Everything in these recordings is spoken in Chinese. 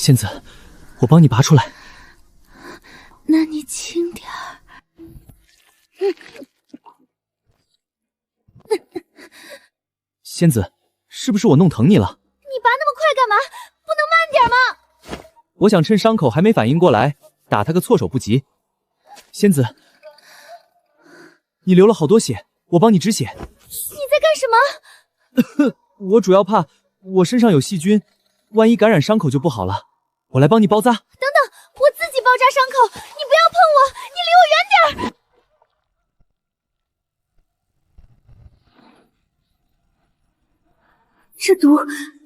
仙子，我帮你拔出来。那你轻点儿。仙子，是不是我弄疼你了？你拔那么快干嘛？不能慢点吗？我想趁伤口还没反应过来，打他个措手不及。仙子，你流了好多血，我帮你止血。你在干什么？我主要怕我身上有细菌，万一感染伤口就不好了。我来帮你包扎。等等，我自己包扎伤口，你不要碰我，你离我远点儿。这毒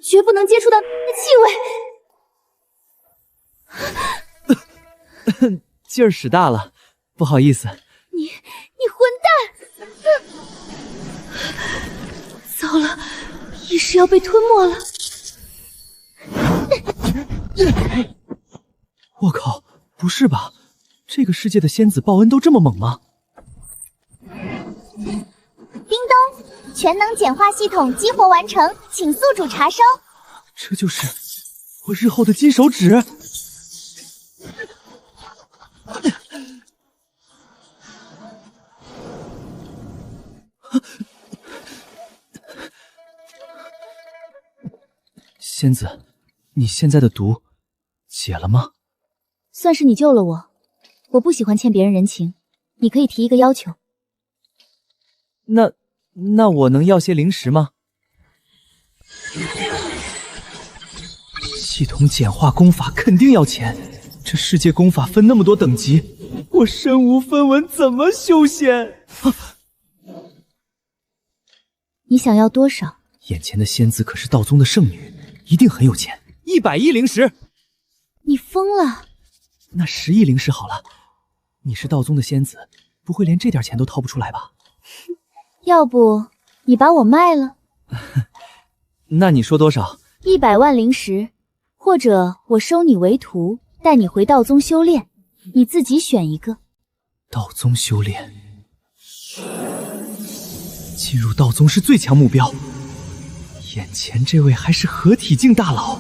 绝不能接触到你的气味。劲儿使大了，不好意思。你混蛋！糟了，意识要被吞没了。我靠，不是吧？这个世界的仙子报恩都这么猛吗？叮咚，全能简化系统激活完成，请宿主查收。这就是我日后的金手指。仙子，你现在的毒解了吗？算是你救了我，我不喜欢欠别人人情，你可以提一个要求。那我能要些零食吗？系统简化功法肯定要钱，这世界功法分那么多等级，我身无分文怎么修仙？你想要多少？眼前的仙子可是道宗的圣女，一定很有钱，100亿灵石。你疯了？那10亿灵石好了。你是道宗的仙子，不会连这点钱都掏不出来吧？要不你把我卖了？那你说多少？100万灵石，或者我收你为徒，带你回道宗修炼，你自己选一个。道宗修炼，进入道宗是最强目标。眼前这位还是合体境大佬。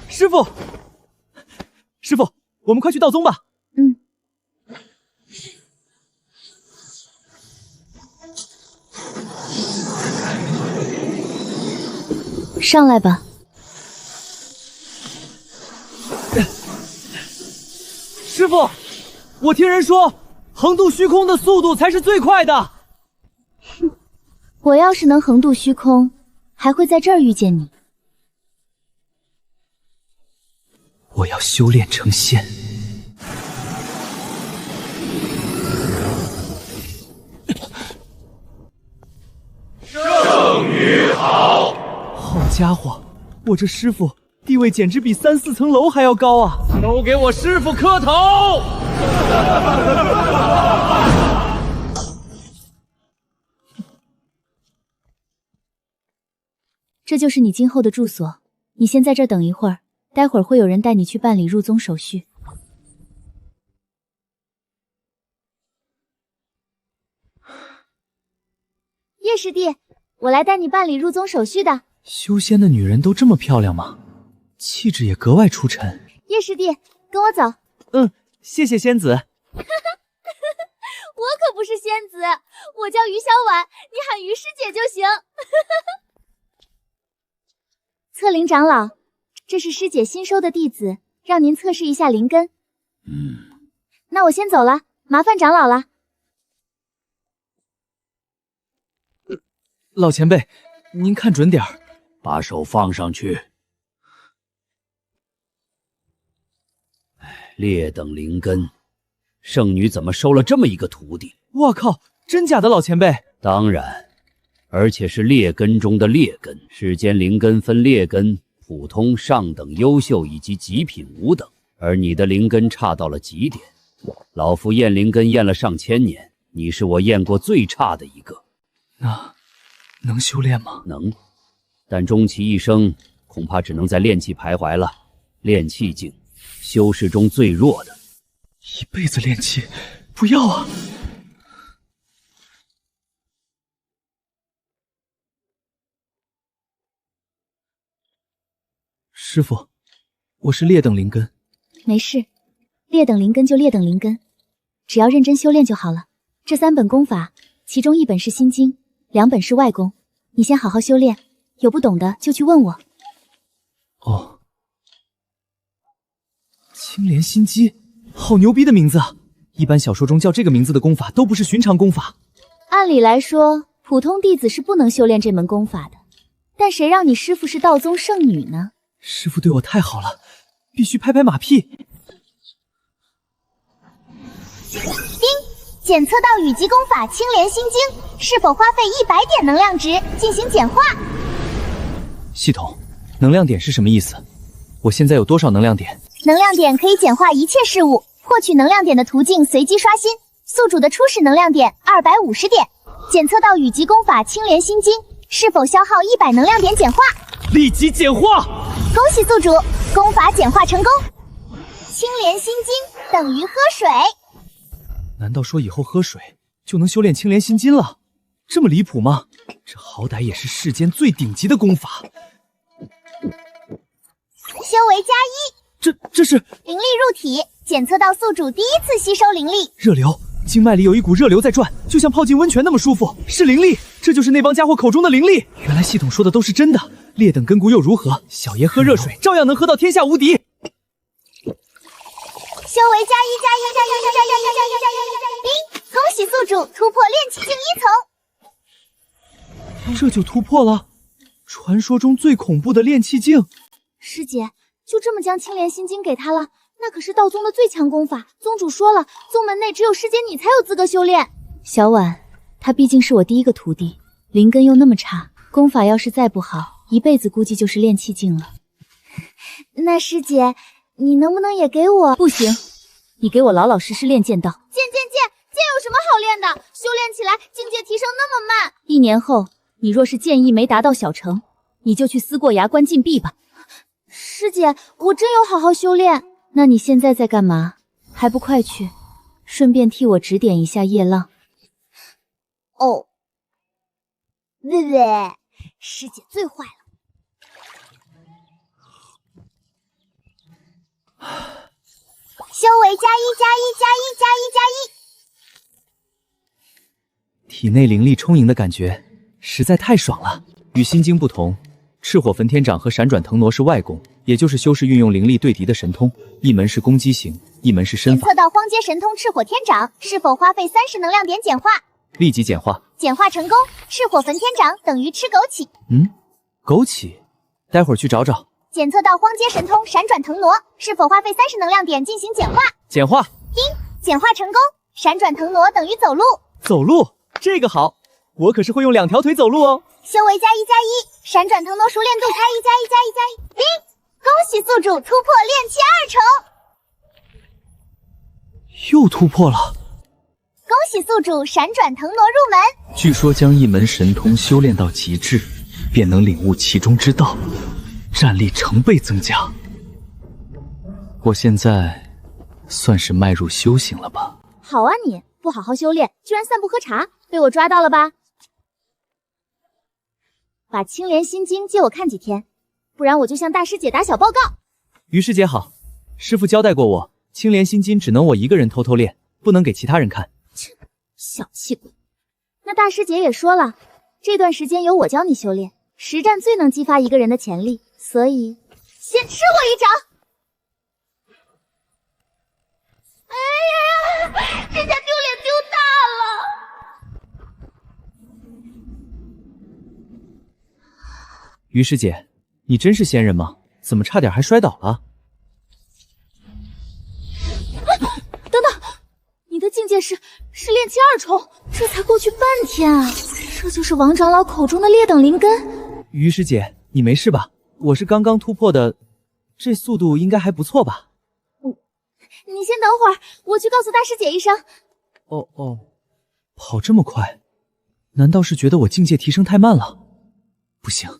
师傅，我们快去道宗吧。嗯。上来吧。师傅，我听人说，横渡虚空的速度才是最快的。我要是能横渡虚空，还会在这儿遇见你。我要修炼成仙。圣女好！好家伙，我这师傅地位简直比3、4层楼还要高啊！都给我师傅磕头！这就是你今后的住所，你先在这儿等一会儿，待会儿会有人带你去办理入宗手续。叶师弟，我来带你办理入宗手续的。修仙的女人都这么漂亮吗？气质也格外出尘。叶师弟，跟我走。谢谢仙子。我可不是仙子，我叫于小婉，你喊于师姐就行。策灵长老，这是师姐新收的弟子，让您测试一下灵根。那我先走了，麻烦长老了。老前辈，您看准点儿，把手放上去。劣等灵根，圣女怎么收了这么一个徒弟？我靠，真假的老前辈？当然，而且是劣根中的劣根。世间灵根分劣根、普通、上等、优秀以及极品5等，而你的灵根差到了极点。老夫验灵根验了上千年，你是我验过最差的一个。那能修炼吗？能，但终其一生恐怕只能在炼气徘徊了。炼气境，修士中最弱的。一辈子练气，不要啊！师傅，我是劣等灵根。没事，劣等灵根就劣等灵根，只要认真修炼就好了。这3本功法，其中1本是心经，2本是外功。你先好好修炼，有不懂的就去问我。哦，青莲心机，好牛逼的名字啊！一般小说中叫这个名字的功法都不是寻常功法。按理来说，普通弟子是不能修炼这门功法的，但谁让你师父是道宗圣女呢？师父对我太好了，必须拍拍马屁。检测到羽极功法青莲心经，是否花费100点能量值进行简化？系统，能量点是什么意思？我现在有多少能量点？能量点可以简化一切事物，获取能量点的途径随机刷新。宿主的初始能量点250点。检测到羽极功法青莲心经，是否消耗100能量点简化？立即简化！恭喜宿主，功法简化成功。青莲心经等于喝水。难道说以后喝水就能修炼青莲心经了？这么离谱吗？这好歹也是世间最顶级的功法。修为加1。这是灵力入体，检测到宿主第1次吸收灵力。热流，经脉里有一股热流在转，就像泡进温泉那么舒服，是灵力。这就是那帮家伙口中的灵力。原来系统说的都是真的。劣等根骨又如何？小爷喝热水照样能喝到天下无敌。修为加1。恭喜宿主突破炼气境1层。这就突破了传说中最恐怖的炼气境。师姐，就这么将青莲心经给他了？那可是道宗的最强功法，宗主说了，宗门内只有师姐你才有资格修炼。小婉，他毕竟是我第1个徒弟，灵根又那么差，功法要是再不好，一辈子估计就是炼气境了。那师姐，你能不能也给我？不行，你给我老老实实练剑道。剑有什么好练的？修炼起来境界提升那么慢。1年后，你若是剑意没达到小成，你就去思过崖关禁闭吧。师姐，我真有好好修炼。那你现在在干嘛？还不快去，顺便替我指点一下叶浪。哦，师姐最坏了。修为加1。体内灵力充盈的感觉实在太爽了。与心经不同，赤火焚天掌和闪转腾挪是外功，也就是修士运用灵力对敌的神通，一门是攻击型，一门是身法。检测到荒阶神通赤火天掌，是否花费30能量点简化？立即简化。简化成功，赤火焚天掌等于吃枸杞。枸杞，待会儿去找找。检测到荒阶神通闪转腾挪，是否花费30能量点进行简化？简化。简化成功，闪转腾挪等于走路。走路，这个好，我可是会用2条腿走路哦。修为加1，闪转腾挪熟练度加1。恭喜宿主突破炼气2重。又突破了。恭喜宿主闪转腾挪入门。据说将一门神通修炼到极致，便能领悟其中之道，战力成倍增加。我现在算是迈入修行了吧？好啊，你不好好修炼，居然散步喝茶，被我抓到了吧？把青莲心经借我看几天，不然我就向大师姐打小报告。于师姐好，师父交代过我，青莲心经只能我一个人偷偷练，不能给其他人看。切，小气鬼！那大师姐也说了，这段时间由我教你修炼，实战最能激发一个人的潜力，所以先吃我一掌。这下丢脸丢大了。于师姐，你真是仙人吗？怎么差点还摔倒了？等等，你的境界是炼气2重，这才过去半天啊！这就是王长老口中的劣等灵根。于师姐，你没事吧？我是刚刚突破的，这速度应该还不错吧？你先等会儿，我去告诉大师姐一声。哦，跑这么快，难道是觉得我境界提升太慢了？不行，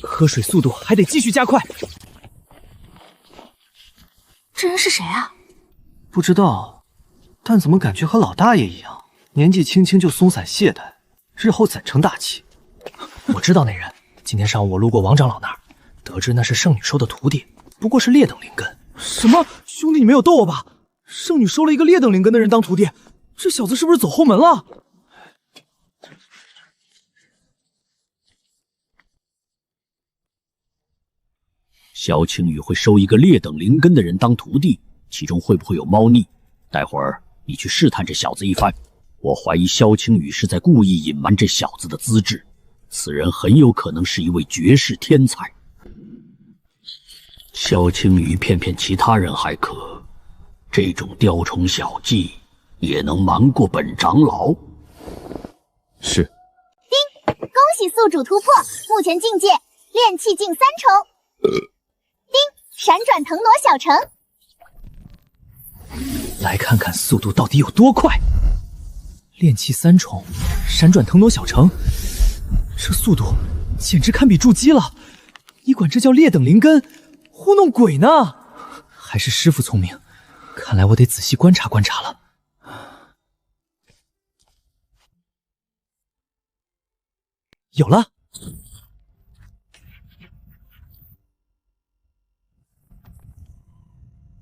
喝水速度还得继续加快。这人是谁啊？不知道，但怎么感觉和老大爷一样，年纪轻轻就松散懈怠，日后怎成大器？我知道那人，今天上午我路过王长老那儿，得得知那是圣女收的徒弟，不过是劣等灵根。什么？兄弟，你没有逗我吧？圣女收了一个劣等灵根的人当徒弟，这小子是不是走后门了？萧青雨会收一个劣等灵根的人当徒弟，其中会不会有猫腻？待会儿你去试探这小子一番。我怀疑萧青雨是在故意隐瞒这小子的资质，此人很有可能是一位绝世天才。萧青雨骗骗其他人还可，这种雕虫小技也能瞒过本长老？是。叮！恭喜宿主突破，目前境界炼气境3重。叮！闪转腾挪小成。来看看速度到底有多快！炼气3重，闪转腾挪小成，这速度简直堪比筑基了！你管这叫劣等灵根？糊弄鬼呢！还是师傅聪明，看来我得仔细观察观察了。有了！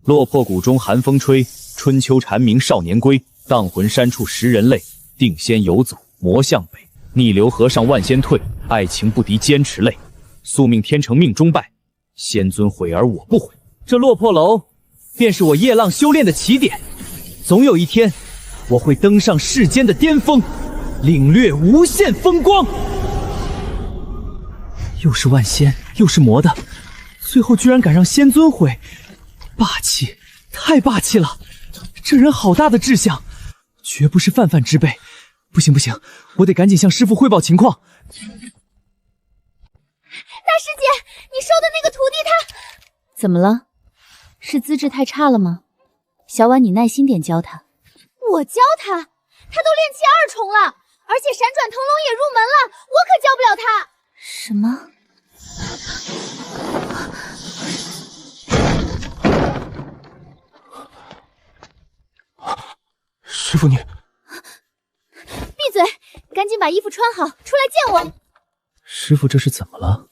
落魄谷中寒风吹，春秋蝉鸣少年归。荡魂山处食人类，定仙游走魔向北。逆流河上万仙退，爱情不敌坚持累。宿命天成命中败，仙尊毁而我不毁。这落魄楼，便是我夜浪修炼的起点。总有一天，我会登上世间的巅峰，领略无限风光。又是万仙，又是魔的，最后居然敢让仙尊毁，霸气，太霸气了！这人好大的志向，绝不是泛泛之辈。不行不行，我得赶紧向师父汇报情况。大师姐，你收的那个徒弟他怎么了？是资质太差了吗？小婉，你耐心点教他。我教他？他都炼气2重了，而且闪转腾龙也入门了，我可教不了他。什么？师父你……闭嘴！赶紧把衣服穿好，出来见我。师父这是怎么了？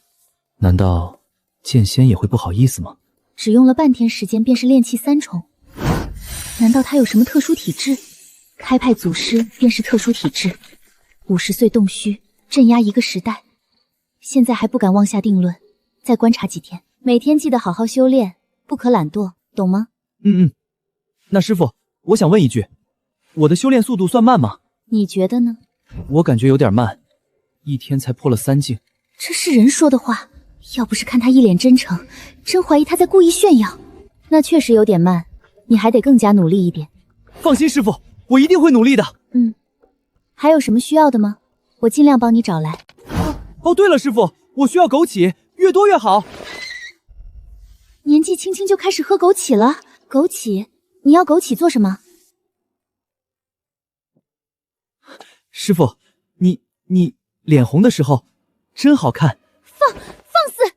难道剑仙也会不好意思吗？只用了半天时间便是炼气3重，难道他有什么特殊体质？开派祖师便是特殊体质，50岁洞虚，镇压一个时代。现在还不敢妄下定论，再观察几天，每天记得好好修炼，不可懒惰，懂吗？那师父，我想问一句，我的修炼速度算慢吗？你觉得呢？我感觉有点慢，一天才破了3境。这是人说的话，要不是看他一脸真诚，真怀疑他在故意炫耀。那确实有点慢，你还得更加努力一点。放心师父，我一定会努力的。还有什么需要的吗？我尽量帮你找来。哦，对了师父，我需要枸杞，越多越好。年纪轻轻就开始喝枸杞了？枸杞？你要枸杞做什么？师父，你脸红的时候真好看。放肆！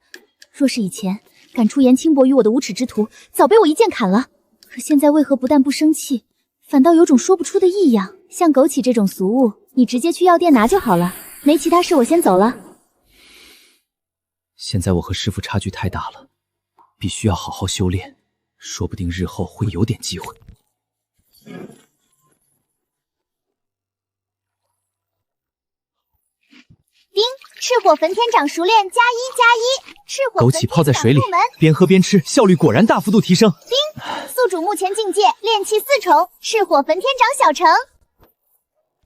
若是以前敢出言轻薄于我的无耻之徒，早被我一剑砍了。可现在为何不但不生气，反倒有种说不出的异样？像枸杞这种俗物，你直接去药店拿就好了。没其他事，我先走了。现在我和师父差距太大了，必须要好好修炼，说不定日后会有点机会。叮！赤火焚天掌熟练+1+1，赤火枸杞泡在水里，边喝边吃，效率果然大幅度提升。叮！宿主目前境界炼气4重，赤火焚天掌小成。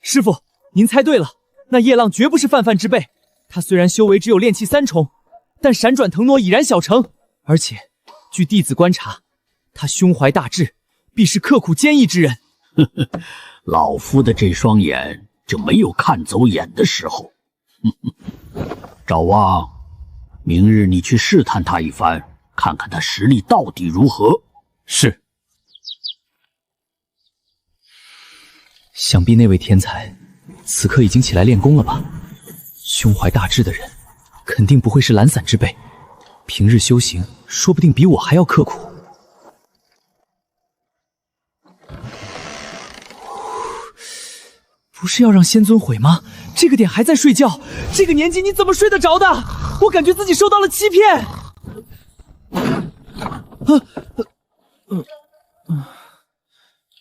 师父，您猜对了，那夜浪绝不是泛泛之辈。他虽然修为只有炼气3重，但闪转腾挪已然小成。而且，据弟子观察，他胸怀大志，必是刻苦坚毅之人。老夫的这双眼就没有看走眼的时候。赵望，明日你去试探他一番，看看他实力到底如何。是。想必那位天才此刻已经起来练功了吧？胸怀大志的人，肯定不会是懒散之辈。平日修行，说不定比我还要刻苦。不是要让仙尊毁吗？这个点还在睡觉，这个年纪你怎么睡得着的？我感觉自己受到了欺骗。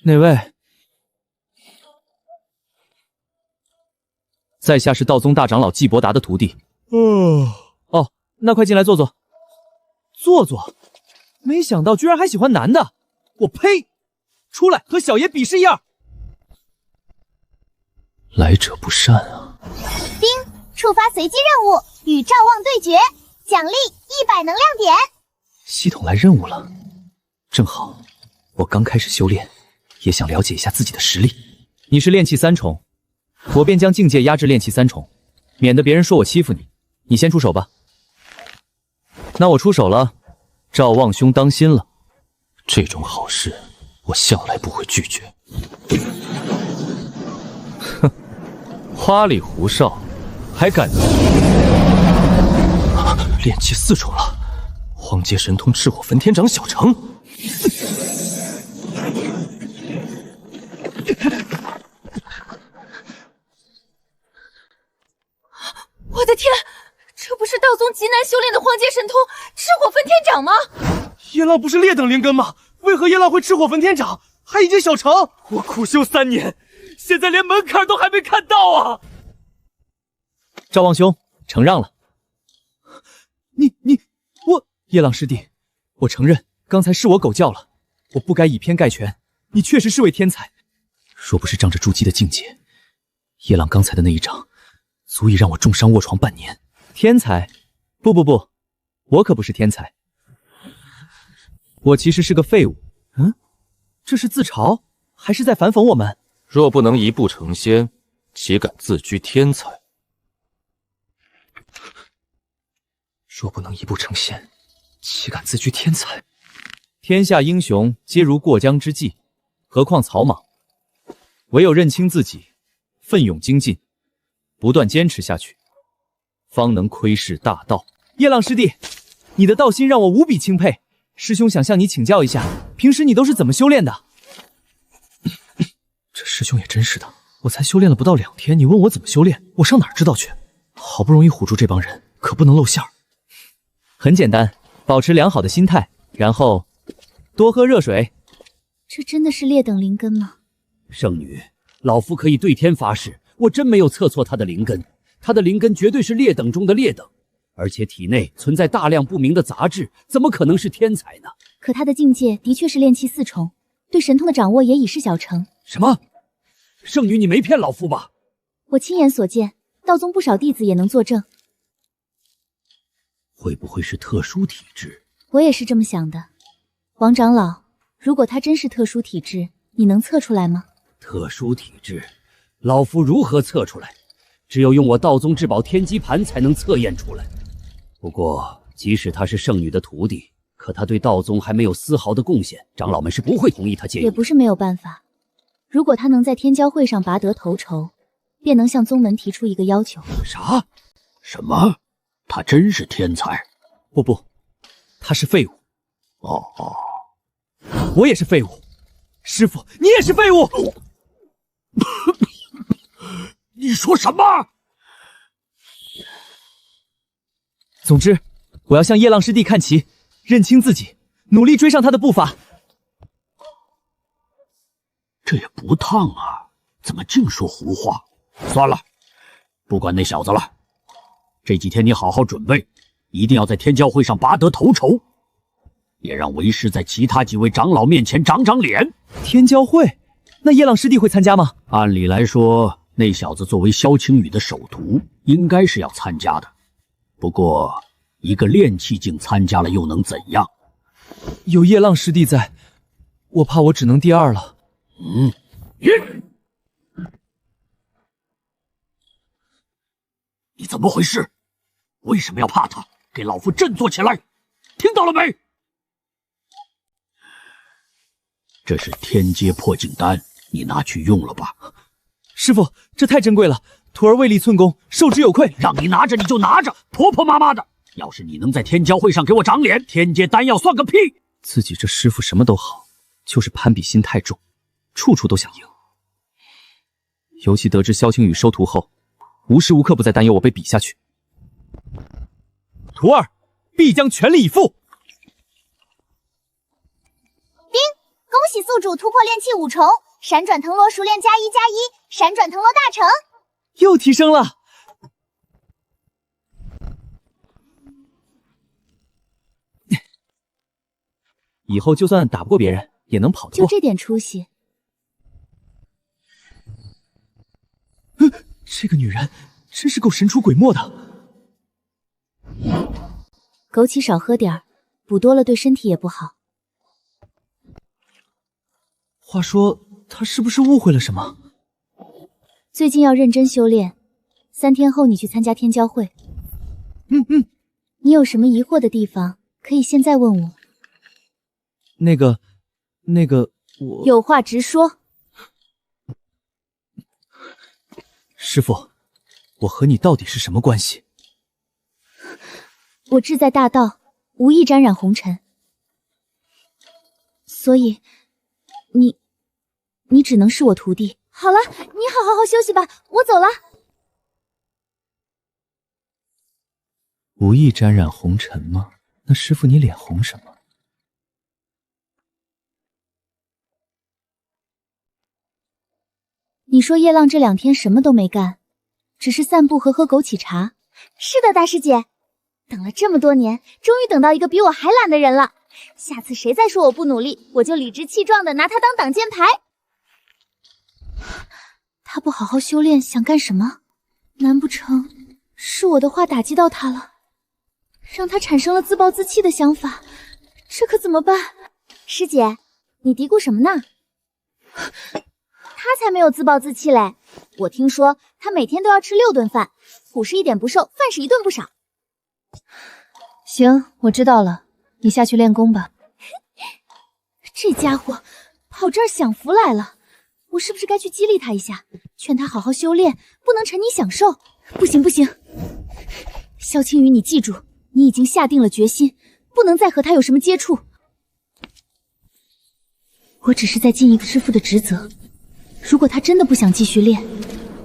哪位？在下是道宗大长老季伯达的徒弟。哦，那快进来坐坐。坐坐？没想到居然还喜欢男的，我呸！出来和小爷比试一二。来者不善啊！叮，触发随机任务，与赵望对决，奖励100能量点。系统来任务了，正好我刚开始修炼，也想了解一下自己的实力。你是炼气3重，我便将境界压至炼气3重，免得别人说我欺负你。你先出手吧。那我出手了，赵望兄当心了。这种好事，我向来不会拒绝。哼，花里胡哨，还敢炼气4重了！荒阶神通赤火焚天掌小成。我的天，这不是道宗极难修炼的荒阶神通赤火焚天掌吗？叶浪不是劣等灵根吗？为何叶浪会赤火焚天掌，还已经小成？我苦修3年，现在连门槛都还没看到啊！赵望兄，承让了。我叶浪师弟，我承认刚才是我狗叫了，我不该以偏概全。你确实是位天才，若不是仗着筑基的境界，叶浪刚才的那一掌，足以让我重伤卧床半年。天才？不，我可不是天才。我其实是个废物。这是自嘲，还是在反讽我们？若不能一步成仙，岂敢自居天才？若不能一步成仙，岂敢自居天才？天下英雄皆如过江之鲫，何况草莽？唯有认清自己，奋勇精进，不断坚持下去，方能窥视大道。叶浪师弟，你的道心让我无比钦佩。师兄想向你请教一下，平时你都是怎么修炼的？这师兄也真是的，我才修炼了不到2天，你问我怎么修炼，我上哪儿知道去？好不容易唬住这帮人，可不能露馅儿。很简单，保持良好的心态，然后多喝热水。这真的是劣等灵根吗？圣女，老夫可以对天发誓，我真没有测错他的灵根，他的灵根绝对是劣等中的劣等，而且体内存在大量不明的杂质，怎么可能是天才呢？可他的境界的确是炼气4重，对神通的掌握也已是小成。什么？圣女，你没骗老夫吧？我亲眼所见，道宗不少弟子也能作证。会不会是特殊体质？我也是这么想的。王长老，如果他真是特殊体质，你能测出来吗？特殊体质，老夫如何测出来？只有用我道宗至宝天机盘才能测验出来。不过，即使他是圣女的徒弟，可他对道宗还没有丝毫的贡献，长老们是不会同意他介入。也不是没有办法，如果他能在天骄会上拔得头筹，便能向宗门提出一个要求。啥？什么？他真是天才？不，他是废物。哦，我也是废物。师父，你也是废物。你说什么？总之，我要向叶浪师弟看齐，认清自己，努力追上他的步伐。这也不烫啊，怎么净说胡话？算了，不管那小子了。这几天你好好准备，一定要在天骄会上拔得头筹，也让为师在其他几位长老面前长长脸。天骄会？那叶浪师弟会参加吗？按理来说，那小子作为萧青雨的首徒，应该是要参加的。不过，一个炼气境参加了又能怎样？有叶浪师弟在，我怕我只能第2了。你怎么回事？为什么要怕他？给老夫振作起来！听到了没？这是天阶破镜丹，你拿去用了吧。师父，这太珍贵了，徒儿为立寸功，受之有愧。让你拿着你就拿着，婆婆妈妈的。要是你能在天骄会上给我长脸，天阶丹药算个屁！自己这师父什么都好，就是攀比心太重，处处都想赢。尤其得知萧青雨收徒后，无时无刻不在担忧我被比下去。徒儿必将全力以赴。喜宿主突破炼器5重，闪转腾罗熟练+1+1，闪转腾罗大成。又提升了。以后就算打不过别人，也能跑得过。就这点出息。这个女人真是够神出鬼没的。枸杞少喝点儿，补多了对身体也不好。话说，她是不是误会了什么？最近要认真修炼，3天后你去参加天骄会。你有什么疑惑的地方，可以现在问我。那个，我有话直说。师父，我和你到底是什么关系？我志在大道，无意沾染红尘，所以你只能是我徒弟。好了，你好好休息吧，我走了。无意沾染红尘吗？那师父你脸红什么？你说叶浪这2天什么都没干，只是散步和喝枸杞茶。是的，大师姐，等了这么多年，终于等到一个比我还懒的人了。下次谁再说我不努力，我就理直气壮的拿他当挡箭牌。他不好好修炼，想干什么？难不成是我的话打击到他了，让他产生了自暴自弃的想法？这可怎么办？师姐，你嘀咕什么呢？他才没有自暴自弃嘞！我听说他每天都要吃6顿饭，虎是一点不瘦，饭是1顿不少。行，我知道了，你下去练功吧。这家伙跑这儿享福来了，我是不是该去激励他一下，劝他好好修炼，不能沉溺享受？不行不行，萧青雨，你记住，你已经下定了决心，不能再和他有什么接触。我只是在尽一个师父的职责。如果他真的不想继续练，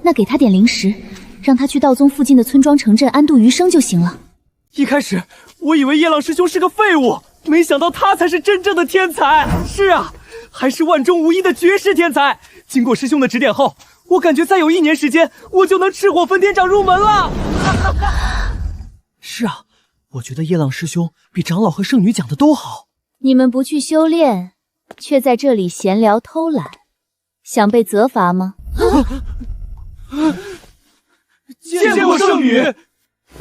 那给他点零食，让他去道宗附近的村庄城镇安度余生就行了。一开始我以为叶浪师兄是个废物，没想到他才是真正的天才。是啊，还是万中无一的绝世天才。经过师兄的指点后，我感觉再有1年时间，我就能赤火焚天掌入门了。是啊，我觉得叶浪师兄比长老和圣女讲的都好。你们不去修炼，却在这里闲聊偷懒，想被责罚吗？见过圣女。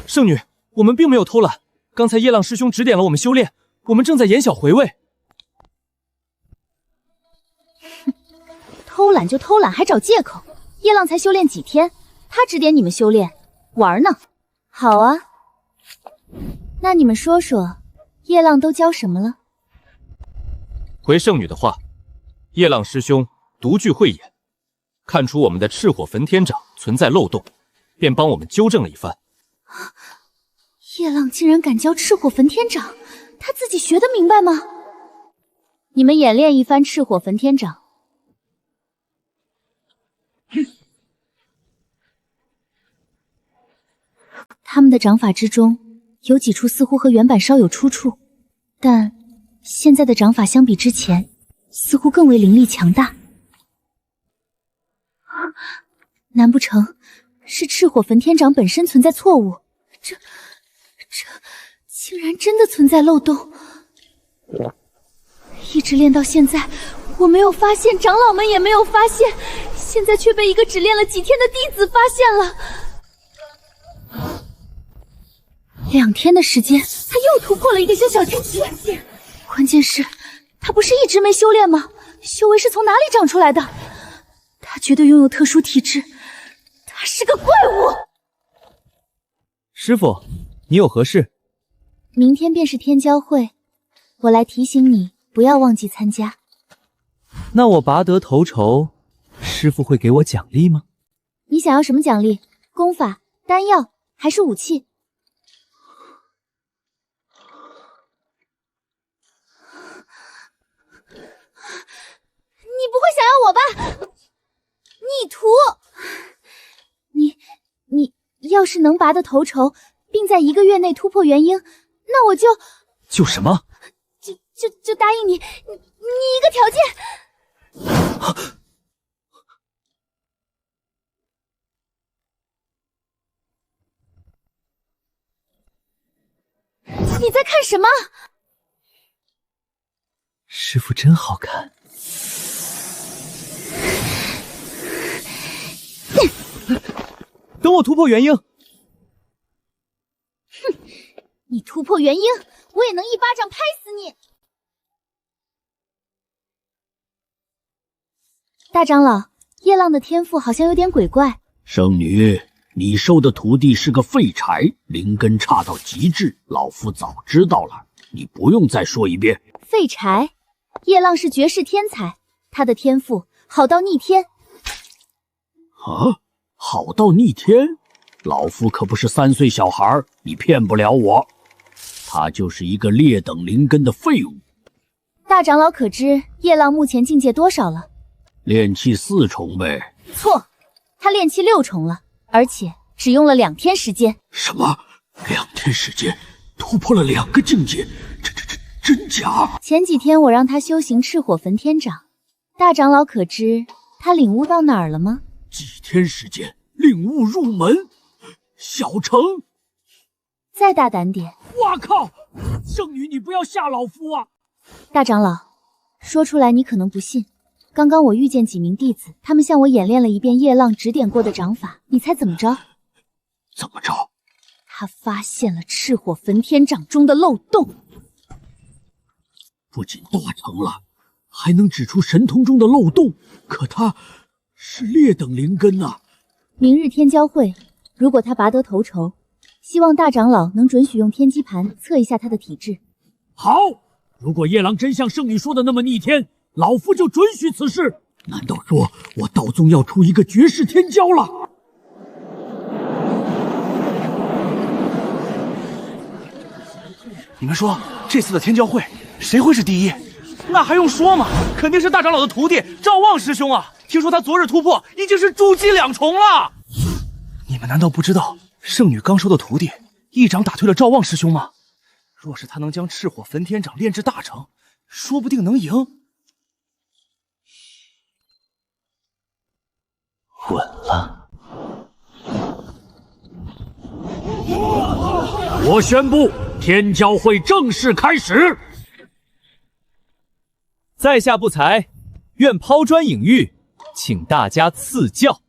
圣女，我们并没有偷懒，刚才叶浪师兄指点了我们修炼，我们正在言小回味。偷懒就偷懒，还找借口。叶浪才修炼几天，他指点你们修炼，玩呢？好啊，那你们说说，叶浪都教什么了？回圣女的话，叶浪师兄独具慧眼，看出我们的赤火焚天掌存在漏洞，便帮我们纠正了一番。叶浪竟然敢教赤火焚天掌，他自己学得明白吗？你们演练一番赤火焚天掌。他们的掌法之中，有几处似乎和原版稍有出处，但现在的掌法相比之前，似乎更为凌厉强大。难不成是赤火焚天掌本身存在错误？这竟然真的存在漏洞！一直练到现在，我没有发现，长老们也没有发现，现在却被一个只练了几天的弟子发现了。2天的时间，他又突破了一个小天际。关键是，他不是一直没修炼吗？修为是从哪里长出来的？他绝对拥有特殊体质，他是个怪物。师父，你有何事？明天便是天骄会，我来提醒你，不要忘记参加。那我拔得头筹，师父会给我奖励吗？你想要什么奖励？功法、丹药还是武器？你不会想要我吧？逆徒！你要是能拔得头筹，并在1个月内突破元婴，那我就……就什么？就答应你一个条件。你在看什么？师傅真好看。等我突破元婴。哼，你突破元婴，我也能一巴掌拍死你。大长老，叶浪的天赋好像有点鬼怪。圣女，你收的徒弟是个废柴，灵根差到极致，老夫早知道了，你不用再说一遍。废柴？叶浪是绝世天才，他的天赋好到逆天。啊，好到逆天？老夫可不是3岁小孩，你骗不了我。他就是一个劣等灵根的废物。大长老可知叶浪目前境界多少了？炼气4重呗。错，他炼气6重了，而且只用了2天时间。什么？2天时间突破了2个境界？这真假？前几天我让他修行赤火焚天掌，大长老可知他领悟到哪儿了吗？几天时间领悟入门？小成，再大胆点！哇靠！圣女，你不要吓老夫啊！大长老，说出来你可能不信。刚刚我遇见几名弟子，他们向我演练了一遍叶浪指点过的掌法，你猜怎么着？怎么着？他发现了赤火焚天掌中的漏洞。不仅大成了，还能指出神通中的漏洞。可他是劣等灵根啊！明日天交会，如果他拔得头筹，希望大长老能准许用天机盘测一下他的体质。好，如果叶郎真像圣女说的那么逆天，老夫就准许此事。难道说我道宗要出一个绝世天骄了？你们说这次的天骄会谁会是第一？那还用说吗？肯定是大长老的徒弟赵望师兄啊！听说他昨日突破已经是筑基2重了。你们难道不知道圣女刚收的徒弟一掌打退了赵望师兄吗？若是他能将赤火焚天掌炼至大成，说不定能赢。稳了。我宣布，天骄会正式开始。在下不才，愿抛砖引玉，请大家赐教。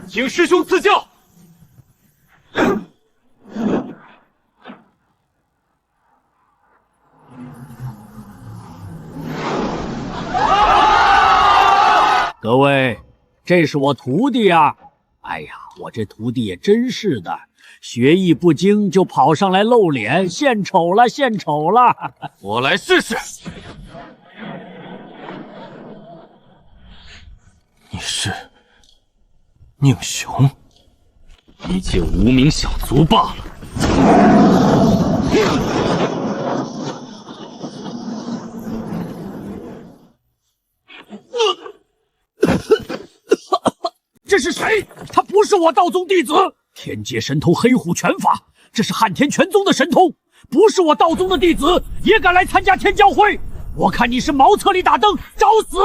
请师兄赐教。各位，这是我徒弟啊！哎呀，我这徒弟也真是的，学艺不精就跑上来露脸，献丑了，献丑了！我来试试。你是宁雄，一介无名小卒罢了。这是谁？他不是我道宗弟子。天阶神通黑虎拳法，这是汉天拳宗的神通，不是我道宗的弟子也敢来参加天骄会？我看你是茅厕里打灯，找死！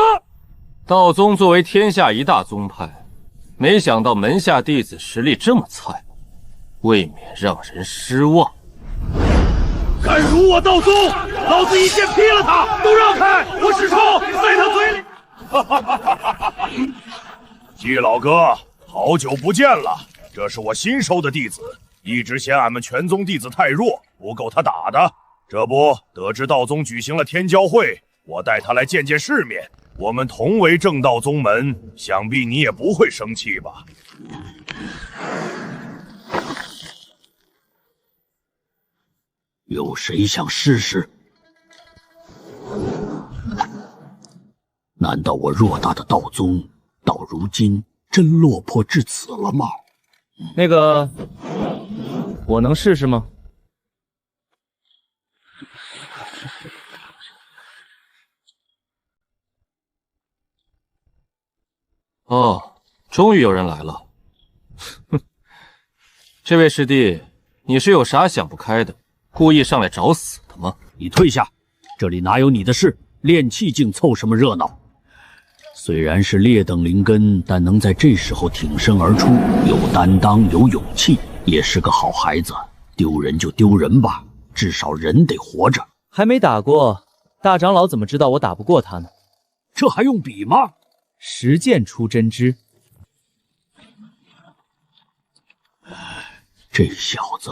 道宗作为天下一大宗派，没想到门下弟子实力这么菜，未免让人失望。敢辱我道宗，老子一剑劈了他！都让开！我使出，塞他嘴里！季老哥，好久不见了！这是我新收的弟子，一直嫌俺们全宗弟子太弱，不够他打的。这不，得知道宗举行了天骄会，我带他来见见世面。我们同为正道宗门，想必你也不会生气吧？有谁想试试？难道我偌大的道宗到如今真落魄至此了吗？那个，我能试试吗？哦，终于有人来了。哼，这位师弟，你是有啥想不开的，故意上来找死的吗？你退下，这里哪有你的事？炼气境凑什么热闹？虽然是劣等灵根，但能在这时候挺身而出，有担当，有勇气，也是个好孩子。丢人就丢人吧，至少人得活着。还没打过，大长老怎么知道我打不过他呢？这还用比吗？实践出真知。这小子，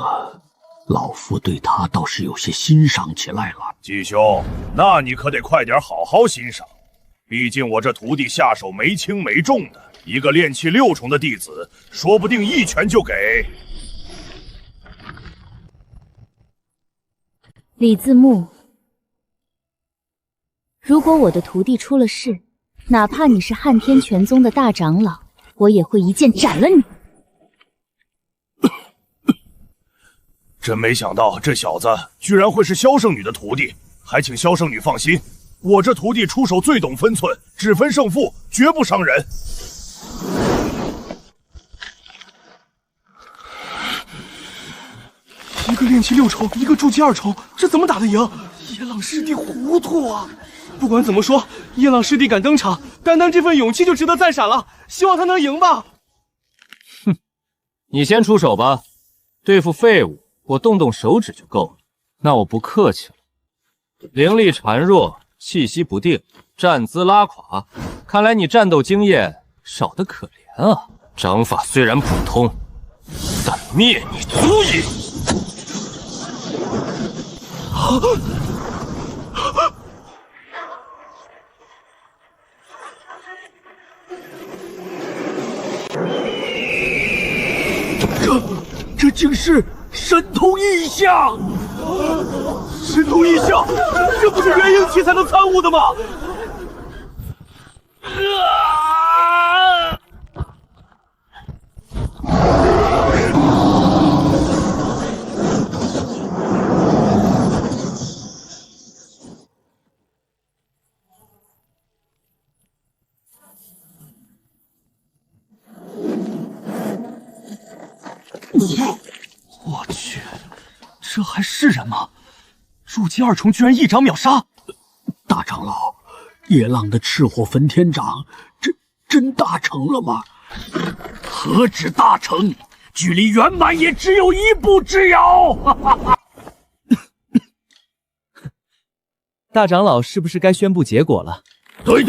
老夫对他倒是有些欣赏起来了。季兄，那你可得快点好好欣赏，毕竟我这徒弟下手没轻没重的，一个炼气6重的弟子，说不定一拳就给。李自牧，如果我的徒弟出了事，哪怕你是撼天拳宗的大长老，我也会一剑斩了你。真没想到这小子居然会是萧圣女的徒弟，还请萧圣女放心，我这徒弟出手最懂分寸，只分胜负，绝不伤人。一个炼气6重，一个筑基2重，这怎么打得赢？叶朗师弟糊涂啊！不管怎么说，叶朗师弟敢登场，单单这份勇气就值得赞赏了。希望他能赢吧。哼，你先出手吧，对付废物，我动动手指就够了。那我不客气了。灵力孱弱，气息不定，站姿拉垮，看来你战斗经验少得可怜啊！掌法虽然普通，但灭你足矣。这竟是神通异象！神通异象，这不是元婴期才能参悟的吗？我去，这还是人吗？筑基2重居然一掌秒杀！大长老，叶浪的赤火焚天掌，真大成了吗？何止大成，距离圆满也只有一步之遥。大长老是不是该宣布结果了？对，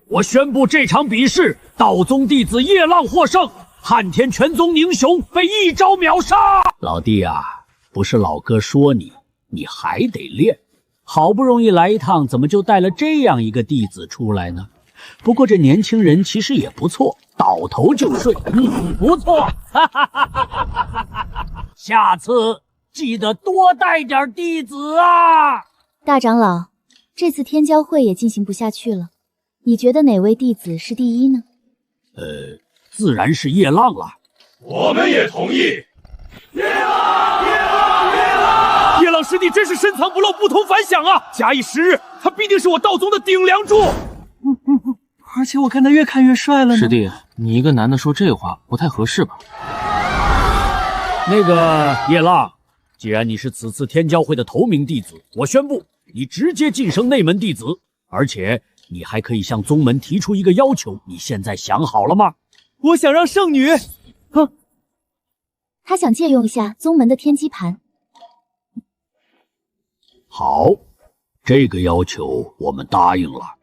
我宣布这场比试，道宗弟子叶浪获胜。撼天拳宗宁雄被一招秒杀！老弟啊，不是老哥说你还得练，好不容易来一趟，怎么就带了这样一个弟子出来呢？不过这年轻人其实也不错，倒头就睡，不错，下次记得多带点弟子啊！大长老，这次天骄会也进行不下去了，你觉得哪位弟子是第一呢？自然是叶浪了。我们也同意。叶浪师弟真是深藏不露，不同凡响啊！假以时日，他必定是我道宗的顶梁柱。而且我看他越看越帅了呢。师弟，你一个男的说这话不太合适吧？那个叶浪，既然你是此次天骄会的头名弟子，我宣布你直接晋升内门弟子，而且你还可以向宗门提出一个要求，你现在想好了吗？我想让圣女，他想借用一下宗门的天机盘。好，这个要求我们答应了。